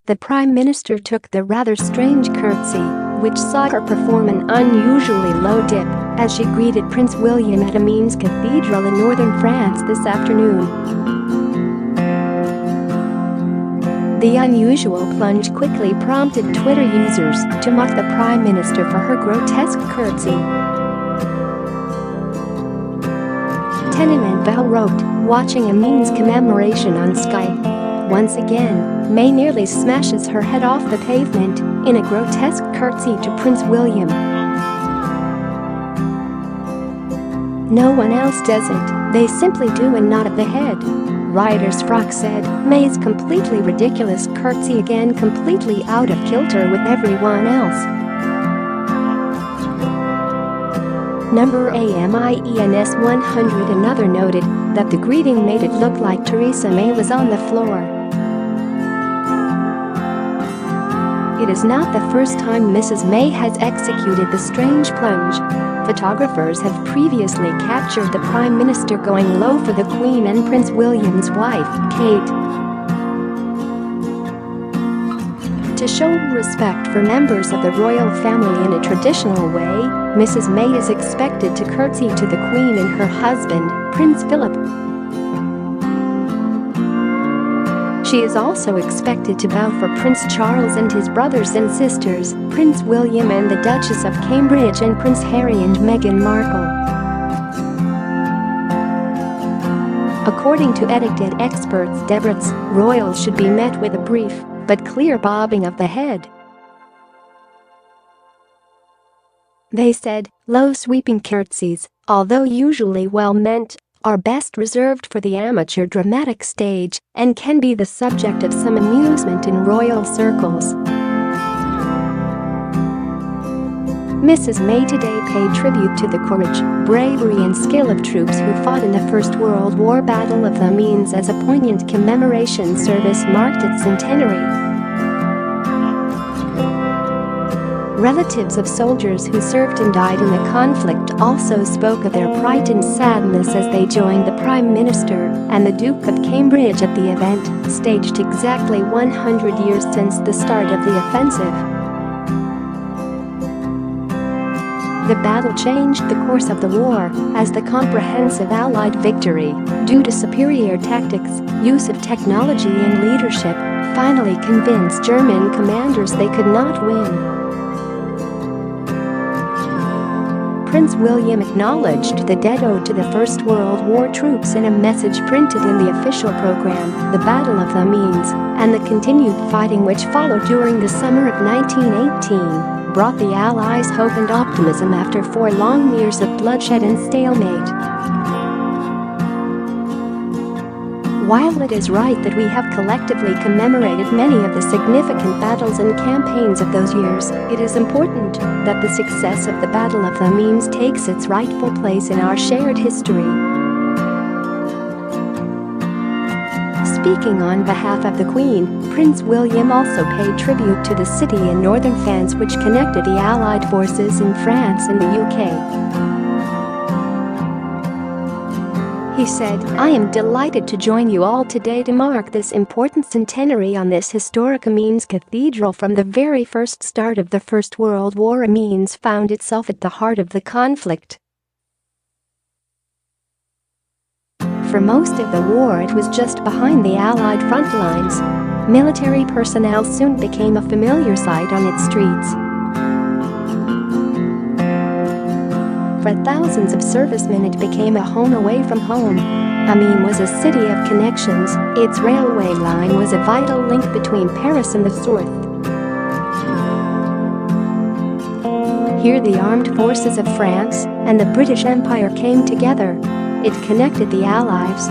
the Prime Minister took the rather strange curtsy, which saw her perform an unusually low dip as she greeted Prince William at Amiens Cathedral in northern France this afternoon. The unusual plunge quickly prompted Twitter users to mock the Prime Minister for her grotesque curtsy. Tenement Bell wrote, "Watching Amiens commemoration on Sky. Once again, May nearly smashes her head off the pavement in a grotesque curtsy to Prince William. No one else does it, they simply do a nod of the head." Ryder's Frock said, "May's completely ridiculous curtsy again completely out of kilter with everyone else." Number AMIENS 100 another noted that the greeting made it look like Theresa May was on the floor. It is not the first time Mrs. May has executed the strange plunge. Photographers have previously captured the Prime Minister going low for the Queen and Prince William's wife, Kate. To show respect for members of the royal family in a traditional way, Mrs. May is expected to curtsy to the Queen and her husband, Prince Philip. She is also expected to bow for Prince Charles and his brothers and sisters, Prince William and the Duchess of Cambridge and Prince Harry and Meghan Markle. According to etiquette experts, Debrets, royals should be met with a brief but clear bobbing of the head. They said, low sweeping curtsies, although usually well-meant, are best reserved for the amateur dramatic stage and can be the subject of some amusement in royal circles. Mrs. May today paid tribute to the courage, bravery and skill of troops who fought in the First World War Battle of the Amiens as a poignant commemoration service marked its centenary. Relatives of soldiers who served and died in the conflict also spoke of their pride and sadness as they joined the Prime Minister and the Duke of Cambridge at the event, staged exactly 100 years since the start of the offensive. The battle changed the course of the war as the comprehensive Allied victory, due to superior tactics, use of technology and leadership, finally convinced German commanders they could not win. Prince William acknowledged the debt owed to the First World War troops in a message printed in the official program, The Battle of the Amiens, and the continued fighting which followed during the summer of 1918 brought the Allies hope and optimism after 4 long years of bloodshed and stalemate. While it is right that we have collectively commemorated many of the significant battles and campaigns of those years, it is important that the success of the Battle of the Amiens takes its rightful place in our shared history. Speaking on behalf of the Queen, Prince William also paid tribute to the city in northern France which connected the Allied forces in France and the UK. He said, "I am delighted to join you all today to mark this important centenary on this historic Amiens Cathedral. From the very first start of the First World War, Amiens found itself at the heart of the conflict. For most of the war it was just behind the Allied front lines. Military personnel soon became a familiar sight on its streets. For thousands of servicemen it became a home away from home. Amiens was a city of connections, its railway line was a vital link between Paris and the south. Here the armed forces of France and the British Empire came together. It connected the Allies